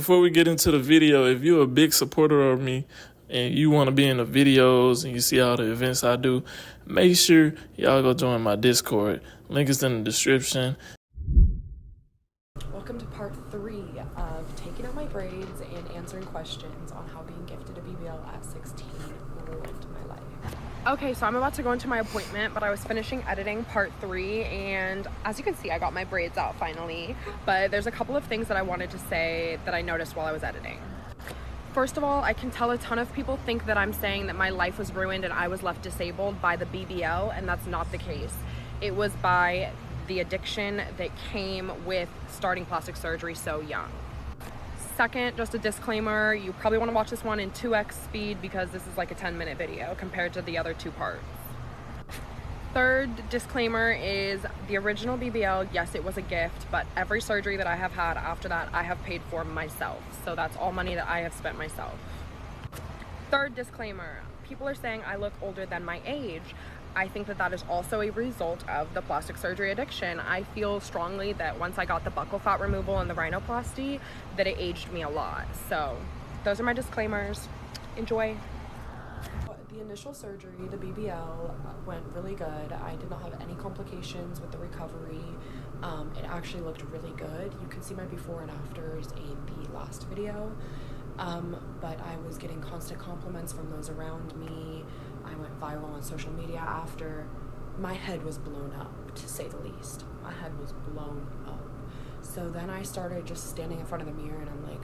before we get into the video, if you're a big supporter of me and you want to be in the videos and you see all the events I do, make sure y'all go join my Discord. Link is in the description. Welcome to part 3 of taking out my braids and answering questions on how being gifted a BBL at 16 ruined my life. Okay, so I'm about to go into my appointment, but I was finishing editing part 3, and as you can see, I got my braids out finally, but there's a couple of things that I wanted to say that I noticed while I was editing. First of all, I can tell a ton of people think that I'm saying that my life was ruined and I was left disabled by the BBL, and that's not the case. It was by the addiction that came with starting plastic surgery so young. Second, just a disclaimer, you probably want to watch this one in 2x speed because this is like a 10-minute video compared to the other 2 parts. Third disclaimer is the original BBL, yes, it was a gift, but every surgery that I have had after that, I have paid for myself. So that's all money that I have spent myself. Third disclaimer, people are saying I look older than my age. I think that that is also a result of the plastic surgery addiction. I feel strongly that once I got the buccal fat removal and the rhinoplasty, that it aged me a lot. So those are my disclaimers. Enjoy. The initial surgery, the BBL, went really good. I did not have any complications with the recovery. It actually looked really good. You can see my before and afters in the last video. But I was getting constant compliments from those around me. I went viral on social media after. My head was blown up, to say the least. My head was blown up. So then I started just standing in front of the mirror and I'm like,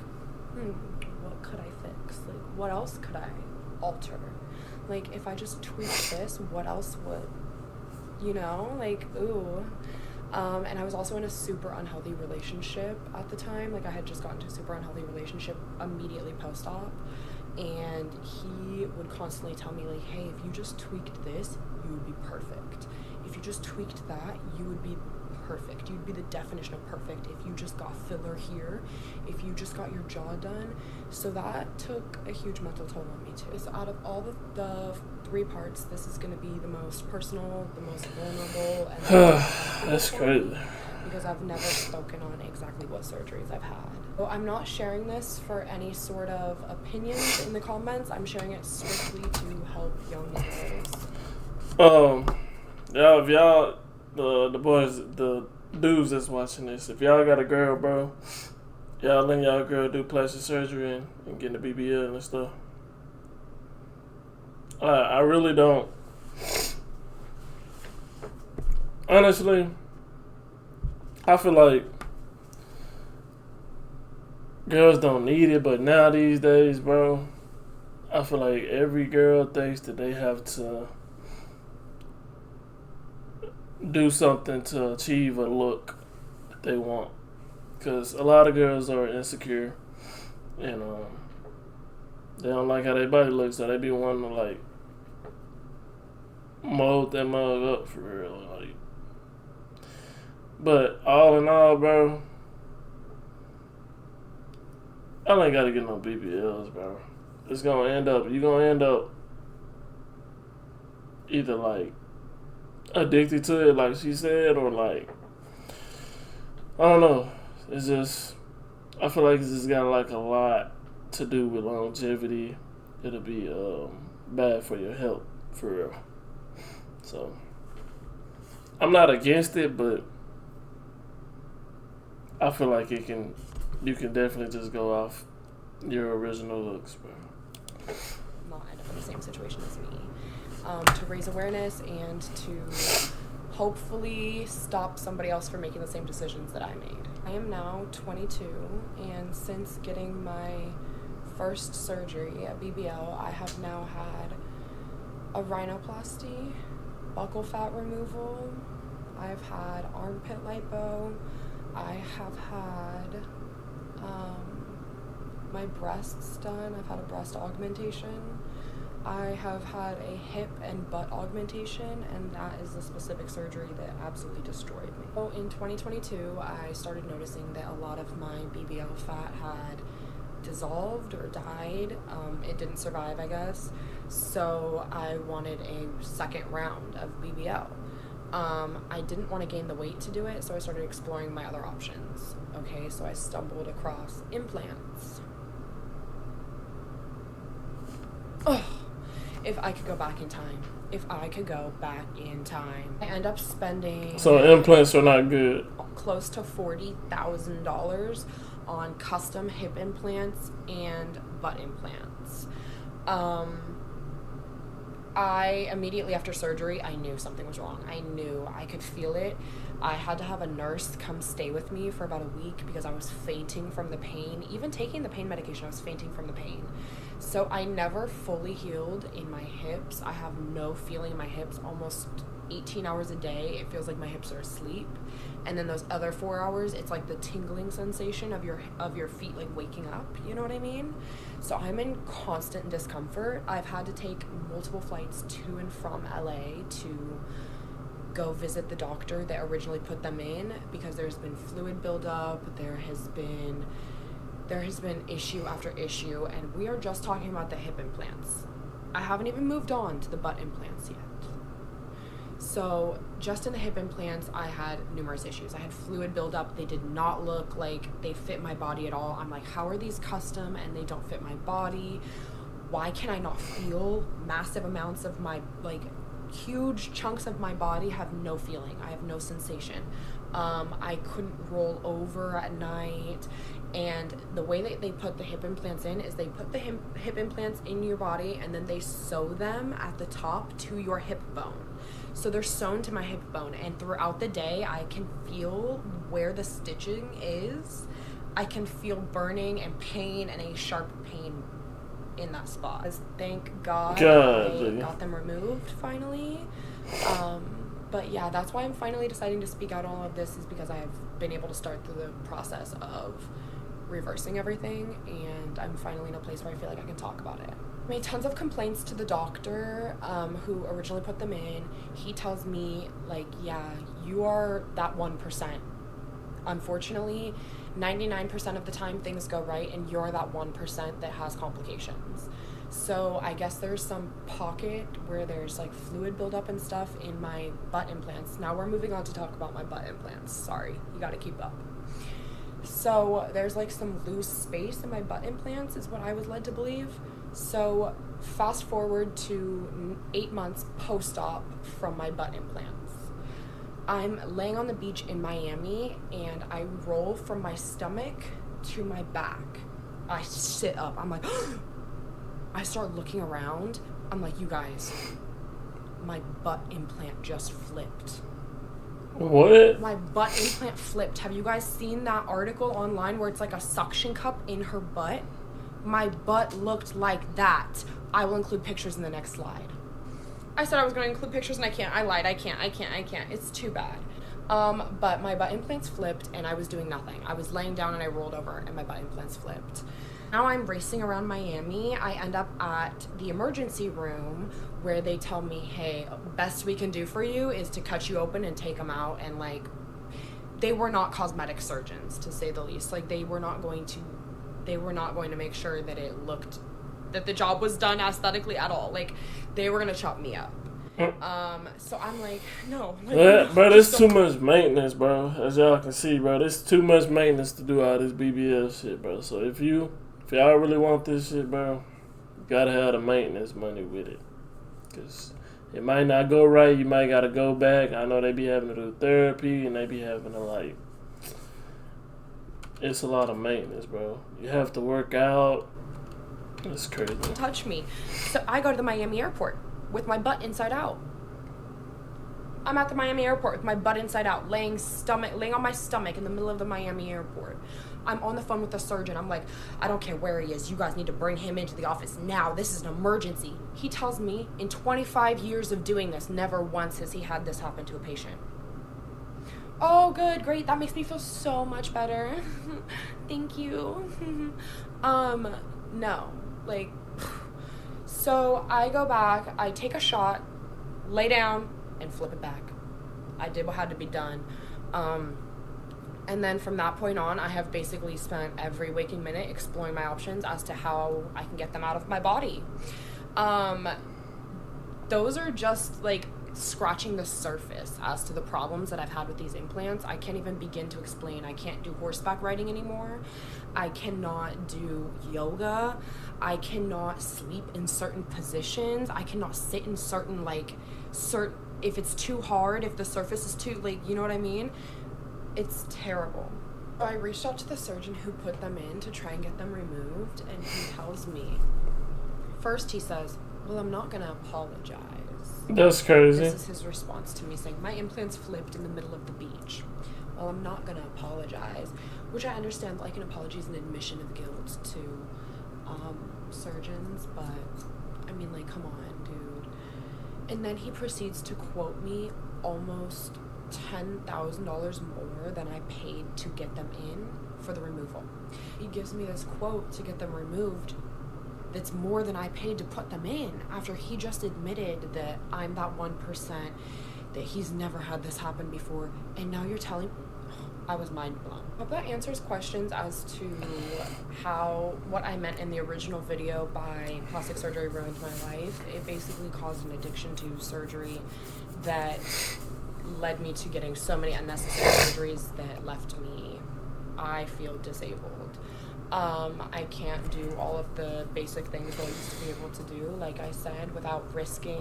what could I fix? Like, what else could I alter? Like, if I just tweak this, what else would, you know? Like, ooh. And I was also in a super unhealthy relationship at the time. Like, I had just gotten into a super unhealthy relationship immediately post-op. And he would constantly tell me, like, hey, if you just tweaked this, you would be perfect. If you just tweaked that, you would be perfect. You'd be the definition of perfect if you just got filler here, if you just got your jaw done. So that took a huge mental toll on me too. So out of all the 3 parts, this is going to be the most personal, the most vulnerable, and That's crazy. Because I've never spoken on exactly what surgeries I've had. So I'm not sharing this for any sort of opinions in the comments. I'm sharing it strictly to help young girls. Y'all, if y'all, the boys, the dudes that's watching this, if y'all got a girl, bro, y'all letting y'all girl do plastic surgery and getting the BBL and stuff. I really don't. Honestly, I feel like girls don't need it, but now these days, bro, I feel like every girl thinks that they have to do something to achieve a look that they want. Because a lot of girls are insecure and they don't like how their body looks, so they be wanting to, like, mold that mug up for real. Like, but all in all, bro, I ain't gotta get no BBLs, bro. It's gonna end up, you gonna end up either, like, addicted to it, like she said, or, like, I don't know. It's just, I feel like it's just got, like, a lot to do with longevity. It'll be bad for your health, for real. So, I'm not against it, but I feel like you can definitely just go off your original looks, bro. Not end up in the same situation as me. To raise awareness and to hopefully stop somebody else from making the same decisions that I made. I am now 22, and since getting my first surgery at BBL, I have now had a rhinoplasty, buccal fat removal, I've had armpit lipo, I have had my breasts done, I've had a breast augmentation, I have had a hip and butt augmentation, and that is the specific surgery that absolutely destroyed me. So in 2022, I started noticing that a lot of my BBL fat had dissolved or died. It didn't survive, I guess. So I wanted a second round of BBL. I didn't want to gain the weight to do it, so I started exploring my other options. Okay, so I stumbled across implants. Oh, if I could go back in time. If I could go back in time. I end up spending... So implants are not good. Close to $40,000 on custom hip implants and butt implants. I immediately after surgery, I knew something was wrong. I knew. I could feel it. I had to have a nurse come stay with me for about a week because I was fainting from the pain. Even taking the pain medication, I was fainting from the pain. So I never fully healed in my hips. I have no feeling in my hips almost 18 hours a day. It feels like my hips are asleep. And then those other 4 hours, it's like the tingling sensation of your feet like waking up, you know what I mean? So I'm in constant discomfort. I've had to take multiple flights to and from LA to go visit the doctor that originally put them in because there's been fluid buildup, there has been issue after issue, and we are just talking about the hip implants. I haven't even moved on to the butt implants yet. So just in the hip implants, I had numerous issues. I had fluid buildup. They did not look like they fit my body at all. I'm like, how are these custom and they don't fit my body? Why can I not feel? Massive amounts of my, like, huge chunks of my body have no feeling. I have no sensation. I couldn't roll over at night. And the way that they put the hip implants in is they put the hip implants in your body and then they sew them at the top to your hip bone. So they're sewn to my hip bone, and throughout the day, I can feel where the stitching is. I can feel burning and pain and a sharp pain in that spot. Thank God I got them removed finally. But yeah, that's why I'm finally deciding to speak out on all of this, is because I've been able to start through the process of reversing everything, and I'm finally in a place where I feel like I can talk about it. I made tons of complaints to the doctor who originally put them in. He tells me, like, yeah, you are that 1%. Unfortunately, 99% of the time things go right, and you're that 1% that has complications. So I guess there's some pocket where there's like fluid buildup and stuff in my butt implants. Now we're moving on to talk about my butt implants. Sorry, you gotta keep up. So there's like some loose space in my butt implants is what I was led to believe. So fast forward to 8 months post-op from my butt implants. I'm laying on the beach in Miami and I roll from my stomach to my back. I sit up. I'm like, I start looking around. I'm like, you guys, my butt implant just flipped. What? My butt implant flipped. Have you guys seen that article online where it's like a suction cup in her butt? My butt looked like that. I will include pictures in the next slide. I said I was going to include pictures and I can't. I lied. I can't. It's too bad. But my butt implants flipped and I was doing nothing. I was laying down and I rolled over and my butt implants flipped. Now I'm racing around Miami. I end up at the emergency room where they tell me, hey, best we can do for you is to cut you open and take them out. And like, they were not cosmetic surgeons, to say the least. Like, they were not going to make sure that it looked, that the job was done aesthetically at all. Like, they were going to chop me up. So I'm like, no. Like, bro, there's too much maintenance, bro. As y'all can see, bro, there's too much maintenance to do all this BBL shit, bro. So if y'all really want this shit, bro, you gotta have the maintenance money with it. Because it might not go right. You might gotta go back. I know they be having to do therapy and they be having to, like, it's a lot of maintenance, bro. You have to work out. It's crazy. Touch me. So I go to the Miami airport with my butt inside out. I'm at the Miami airport with my butt inside out, laying on my stomach in the middle of the Miami airport. I'm on the phone with the surgeon. I'm like, I don't care where he is. You guys need to bring him into the office now. This is an emergency. He tells me in 25 years of doing this, never once has he had this happen to a patient. Oh, good, great. That makes me feel so much better. Thank you. No, like, so I go back, I take a shot, lay down, and flip it back. I did what had to be done. And then from that point on, I have basically spent every waking minute exploring my options as to how I can get them out of my body. Those are just, like, scratching the surface as to the problems that I've had with these implants. I can't even begin to explain. I can't do horseback riding anymore. I cannot do yoga. I cannot sleep in certain positions. I cannot sit in certain, if it's too hard, if the surface is too, you know what I mean? It's terrible. I reached out to the surgeon who put them in to try and get them removed, and he tells me, first he says, well, I'm not gonna apologize. That's crazy. This is his response to me saying, my implants flipped in the middle of the beach. Well, I'm not gonna apologize, which I understand, an apology is an admission of guilt to surgeons, but I mean, come on, dude. And then he proceeds to quote me almost $10,000 more than I paid to get them in for the removal. He gives me this quote to get them removed that's more than I paid to put them in, after he just admitted that I'm that 1%, that he's never had this happen before, and now you're telling me. I was mind blown. I hope that answers questions as to what I meant in the original video by plastic surgery ruined my life. It basically caused an addiction to surgery that led me to getting so many unnecessary surgeries that left me, I feel, disabled. I can't do all of the basic things that I used to be able to do, like I said, without risking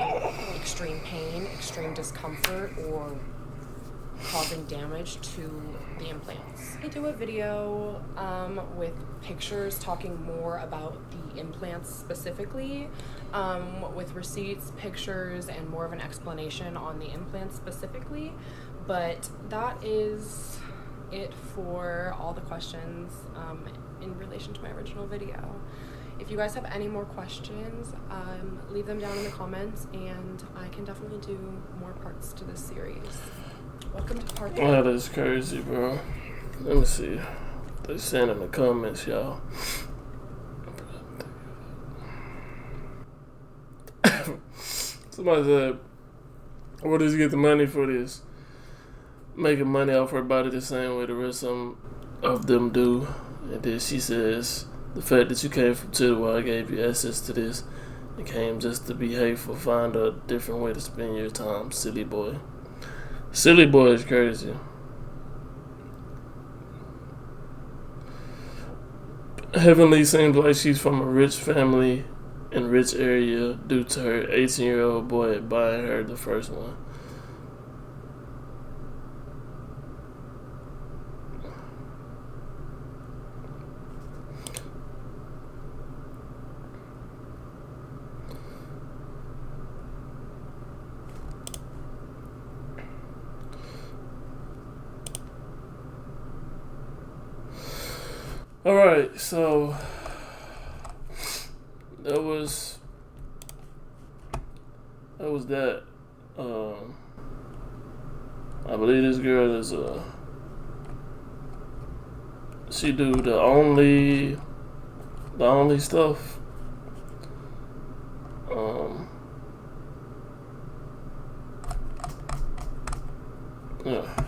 extreme pain, extreme discomfort, or causing damage to the implants. I do a video with pictures talking more about the implants specifically, with receipts, pictures, and more of an explanation on the implants specifically. But that is it for all the questions in relation to my original video. If you guys have any more questions, leave them down in the comments, and I can definitely do more parts to this series. Welcome to part 2. That is crazy, bro. Let me see. They saying in the comments, y'all. Somebody said, where does he get the money for this? Making money off her body the same way the rest of them do. And then she says, the fact that you came from Twitter where I gave you access to this and came just to be hateful, find a different way to spend your time, silly boy. Silly boy is crazy. Heavenly seems like she's from a rich family in rich area due to her 18-year-old boy buying her the first one. Alright, so that was that. I believe this girl is she do the only stuff. Yeah.